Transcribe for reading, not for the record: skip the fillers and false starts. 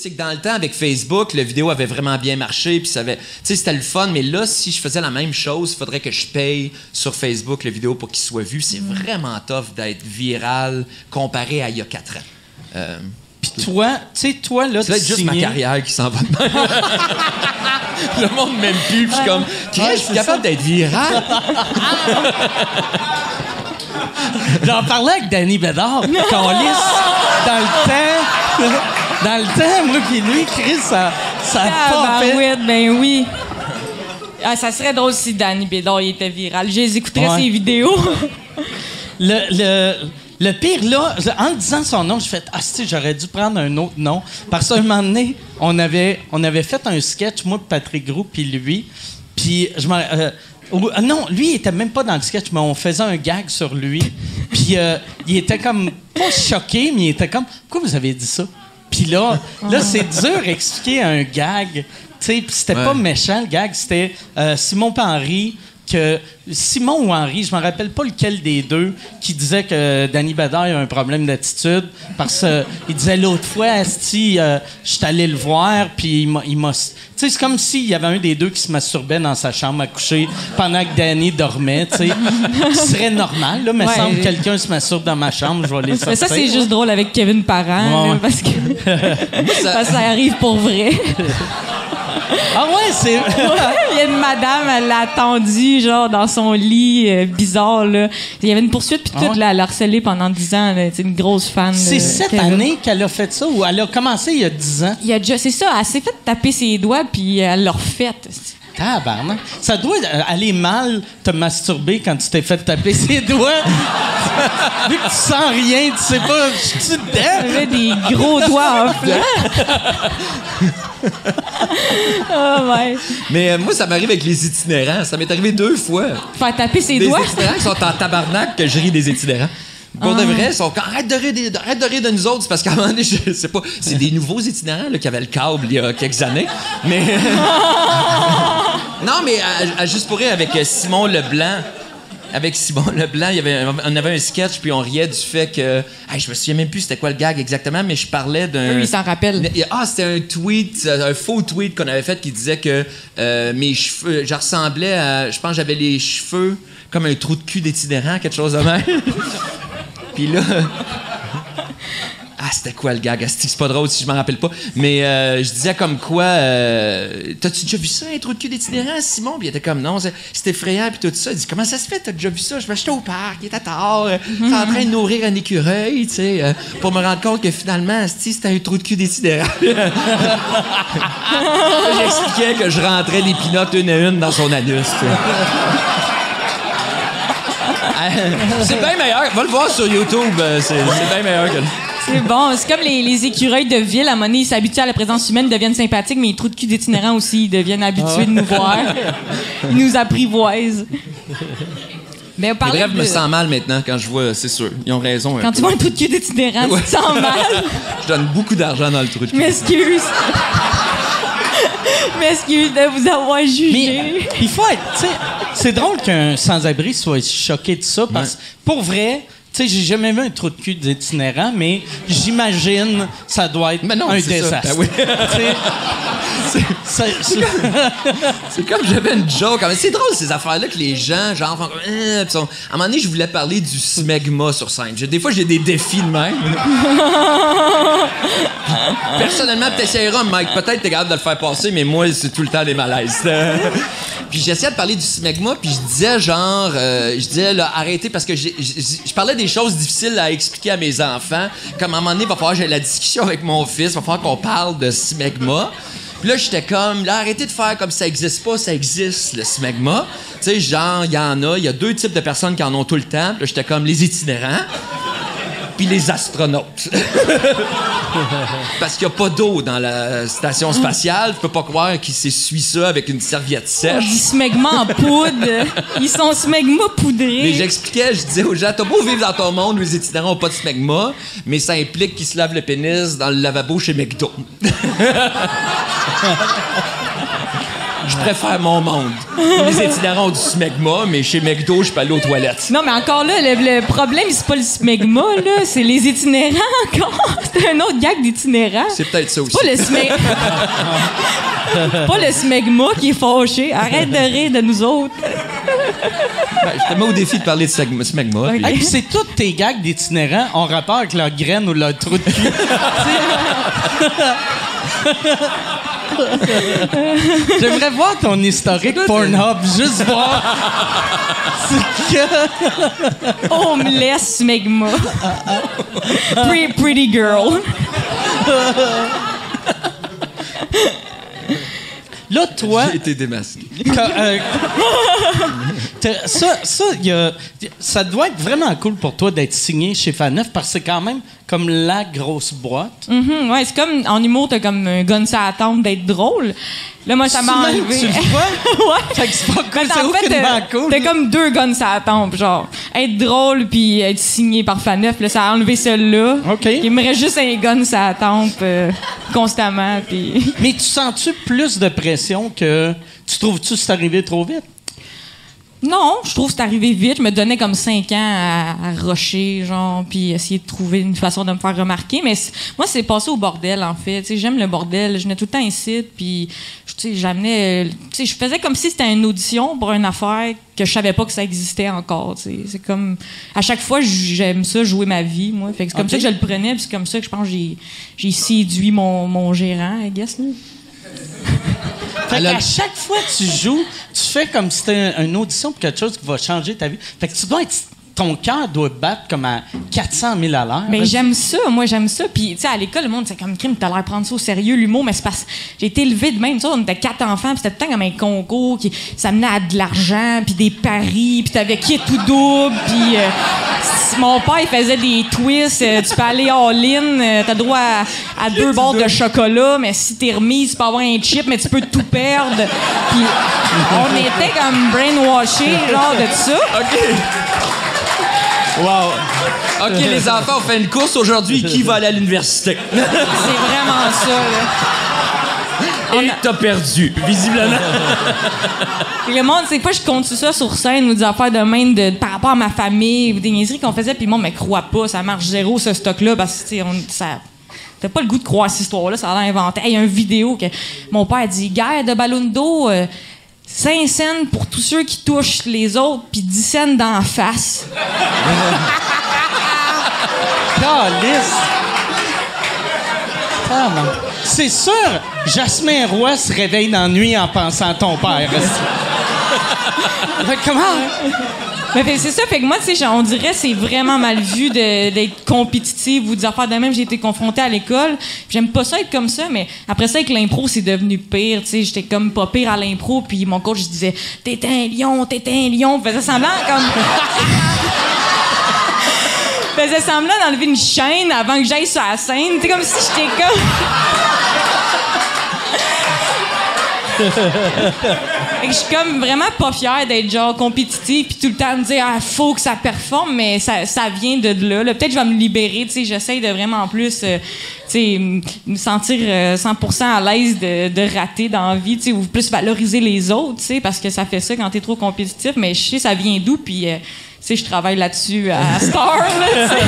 c'est que dans le temps, avec Facebook, la vidéo avait vraiment bien marché, puis ça avait... Tu sais, c'était le fun, mais là, si je faisais la même chose, il faudrait que je paye sur Facebook la vidéo pour qu'il soit vu. C'est vraiment tough d'être viral comparé à il y a 4 ans. Puis toi, tu sais, toi, là, c'est juste ma carrière qui s'en va de même. Le monde m'aime plus, puis je suis comme... je suis capable d'être viral. J'en parlais avec Danny Bédard, qu'on lisse dans le temps. Dans le temps, moi puis lui, Chris, ça a pas fait. Oui, ben oui. Ah, ça serait drôle si Danny Bédard il était viral. J'écouterais ses vidéos. Le pire, là, en disant son nom, j'ai fait « Ah, si, j'aurais dû prendre un autre nom. » Parce qu'à un moment donné, on avait fait un sketch, moi, Patrick Groux, puis lui. Puis, non, lui, il était même pas dans le sketch, mais on faisait un gag sur lui. Puis, il était comme, pas choqué, mais il était comme « Pourquoi vous avez dit ça? » Puis là, c'est dur d'expliquer un gag. Tu sais, puis c'était pas méchant, le gag. C'était Simon Henry, que Simon ou Henri, je me rappelle pas lequel des deux, qui disait que Danny Bédard a un problème d'attitude parce qu'il disait l'autre fois, asti, je suis allé le voir, puis il m'a... Tu sais, c'est comme s'il y avait un des deux qui se masturbait dans sa chambre à coucher pendant que Danny dormait, tu sais. Ce serait normal, là, mais semble que quelqu'un se masturbe dans ma chambre, je vais les sortir. Mais ça, c'est juste drôle avec Kevin Parent, là, parce que ça arrive pour vrai. Ah ouais, c'est... Il y a une madame, elle l'a attendue, genre, dans son lit, bizarre, là. Il y avait une poursuite, puis toute l'a harcelée pendant 10 ans. C'est une grosse fan. C'est cette année qu'elle a fait ça, ou elle a commencé il y a 10 ans? C'est ça, elle s'est fait taper ses doigts, puis elle l'a refait. Tabarnak. Ça doit aller mal te masturber quand tu t'es fait taper ses doigts. Vu que tu sens rien, tu sais pas, je suis dedans. J'avais des gros doigts en flanc. Oh, ouais. Mais moi, ça m'arrive avec les itinérants. Ça m'est arrivé 2 fois. Faire taper ses doigts? Des itinérants qui sont en tabarnak que je ris des itinérants. Pour de vrai, ils sont arrête de rire de nous autres. C'est parce qu'à un moment donné, je sais pas, c'est des nouveaux itinérants là, qui avaient le câble il y a quelques années. Mais. Non, mais juste pour rire avec Simon Leblanc. Avec Simon Leblanc, on avait un sketch, puis on riait du fait que... je me souviens même plus c'était quoi le gag exactement, mais je parlais d'un... Oui, il s'en rappelle. C'était un tweet, un faux tweet qu'on avait fait qui disait que mes cheveux... Je ressemblais à... Je pense que j'avais les cheveux comme un trou de cul d'itinérant, quelque chose de même. Puis là... c'était quoi le gag? C'est pas drôle si je m'en rappelle pas. Mais je disais comme quoi... T'as-tu déjà vu ça, un trou de cul d'itinérant, Simon? Puis il était comme, non, c'est effrayant, puis tout ça. Il dit, comment ça se fait, t'as déjà vu ça? Je m'achetais au parc, il était tard. T'es en train de nourrir un écureuil, tu sais, pour me rendre compte que finalement, c'était un trou de cul d'itinérant. J'expliquais que je rentrais les pinottes une à une dans son anus, tu sais. C'est bien meilleur. Va le voir sur YouTube. C'est bien meilleur que... C'est bon. C'est comme les écureuils de ville. À un moment donné, ils s'habituent à la présence humaine, deviennent sympathiques, mais les trous de cul d'itinérants aussi, ils deviennent habitués de nous voir. Ils nous apprivoisent. Mais bref, je me sens mal maintenant quand je vois, c'est sûr. Ils ont raison. Quand tu vois un trou de cul d'itinérant, tu te sens mal. Je donne beaucoup d'argent dans le trou de cul. M'excuse de vous avoir jugé. Mais il faut être... Tu sais, c'est drôle qu'un sans-abri soit choqué de ça, parce que pour vrai... Tu sais, j'ai jamais vu un trou de cul d'itinérant, mais j'imagine ça doit être un désastre. Ben oui. C'est comme j'avais une joke. C'est drôle ces affaires-là que les gens, genre, font comme, à un moment donné, je voulais parler du smegma sur scène. Des fois, j'ai des défis de même. Personnellement, t'essaieras, Mike. Peut-être t'es capable de le faire passer, mais moi, c'est tout le temps des malaises. Puis j'essayais de parler du smegma, puis je disais genre, là, arrêtez, parce que je parlais des choses difficiles à expliquer à mes enfants. Comme à un moment donné, il va falloir que j'ai la discussion avec mon fils, il va falloir qu'on parle de smegma. Puis là, j'étais comme, là, arrêtez de faire comme ça existe pas, ça existe, le smegma. Tu sais, genre, il y a 2 types de personnes qui en ont tout le temps. Puis là, j'étais comme les itinérants, puis les astronautes. Parce qu'il n'y a pas d'eau dans la station spatiale. Tu peux pas croire qu'ils s'essuient ça avec une serviette sèche. Du smegma en poudre. Ils sont smegma poudrés. Mais j'expliquais, je disais aux gens, t'as beau vivre dans ton monde où les itinérants n'ont pas de smegma, mais ça implique qu'ils se lavent le pénis dans le lavabo chez McDo. Je préfère mon monde. Les itinérants ont du smegma, mais chez McDo, je peux aller aux toilettes. Non, mais encore là, le problème, c'est pas le smegma, là, c'est les itinérants encore. C'est un autre gag d'itinérants. C'est peut-être ça aussi. Pas le smegma qui est fâché. Arrête de rire de nous autres. Je te mets au défi de parler de smegma. Okay. Hey, puis c'est tous tes gags d'itinérants ont rapport avec leur graine ou leur trou de cul. J'aimerais voir ton historique Pornhub, juste voir. C'est que... Homeless smegma. Pretty girl. Là, toi... J'ai été démasqué. Ça doit être vraiment cool pour toi d'être signé chez Faneuf parce que c'est quand même comme la grosse boîte. Mm-hmm, ouais, c'est comme en humour, t'as comme un gun sur la tempe d'être drôle. Là, moi, ça m'a enlevé. Tu le vois? Ouais. Fait que c'est pas cool, Mais c'est en fait, aucunement cool. t'as comme 2 guns sur la tempe, genre. Être drôle puis être signé par Faneuf, là, ça a enlevé celle-là. OK. Il me reste juste un gun sur la tempe constamment, puis... Mais tu sens-tu plus de pression que... Tu trouves-tu que c'est arrivé trop vite? Non, je trouve que c'est arrivé vite. Je me donnais comme 5 ans à rusher, genre, puis essayer de trouver une façon de me faire remarquer. Mais moi, c'est passé au bordel, en fait. T'sais, j'aime le bordel. Je venais tout le temps ici, puis j'amenais... je faisais comme si c'était une audition pour une affaire que je savais pas que ça existait encore. T'sais. C'est comme... À chaque fois, j'aime ça, jouer ma vie, moi. Fait que c'est comme ça que je le prenais, puis c'est comme ça que je pense que j'ai séduit mon gérant, I guess, là. Fait qu'à chaque fois que tu joues, tu fais comme si c'était une audition pour quelque chose qui va changer ta vie. Fait que tu dois être... Ton cœur doit battre comme à 400 000 à l'heure. Mais j'aime ça, moi, j'aime ça. Puis, tu sais, à l'école, le monde, c'est comme crime, t'as l'air de prendre ça au sérieux, l'humour, mais c'est parce que j'ai été élevée de même. Tu sais, on était 4 enfants, puis c'était tout le temps comme un concours qui s'amenait à de l'argent, puis des paris, puis t'avais qui est tout double, puis mon père, il faisait des twists. Tu peux aller all-in, t'as droit à 2 barres de chocolat, mais si t'es remise, tu peux avoir un chip, mais tu peux tout perdre. Puis, on était comme brainwashés, genre, de ça. OK. Wow. OK, les enfants, on fait une course aujourd'hui. Qui va aller à l'université? C'est vraiment ça, là. Et t'as perdu, visiblement. Puis le monde, c'est pas je compte ça sur scène ou des affaires de même par rapport à ma famille ou des niaiseries qu'on faisait, puis le monde me croit pas, ça marche zéro ce stock-là, parce que, tu sais, t'as pas le goût de croire cette histoire-là, ça a l'air inventé. Il y a une vidéo que mon père dit « Guerre de ballon d'eau, 5 cents pour tous ceux qui touchent les autres, puis 10 cents dans la face. » Calice! Ah non. C'est sûr, Jasmin Roy se réveille dans la nuit en pensant à ton père. Comment? Mais c'est ça, fait que moi, tu sais, on dirait que c'est vraiment mal vu d'être compétitive ou des affaires de même. J'ai été confrontée à l'école. J'aime pas ça être comme ça, mais après ça, avec l'impro, c'est devenu pire. Tu sais, j'étais comme pas pire à l'impro, puis mon coach disait « T'es un lion, t'es un lion ». Faisait semblant comme... faisait semblant d'enlever une chaîne avant que j'aille sur la scène. C'est comme si j'étais comme... Fait que je suis comme vraiment pas fière d'être genre compétitive puis tout le temps me dire « Ah, faut que ça performe », mais ça vient de là. Peut-être que je vais me libérer, tu sais, j'essaie de vraiment plus... tu sais, me sentir 100% à l'aise de rater dans la vie, tu sais, ou plus valoriser les autres, tu sais, parce que ça fait ça quand t'es trop compétitif, mais je sais ça vient d'où, puis tu sais, je travaille là-dessus à Star, là, tu sais.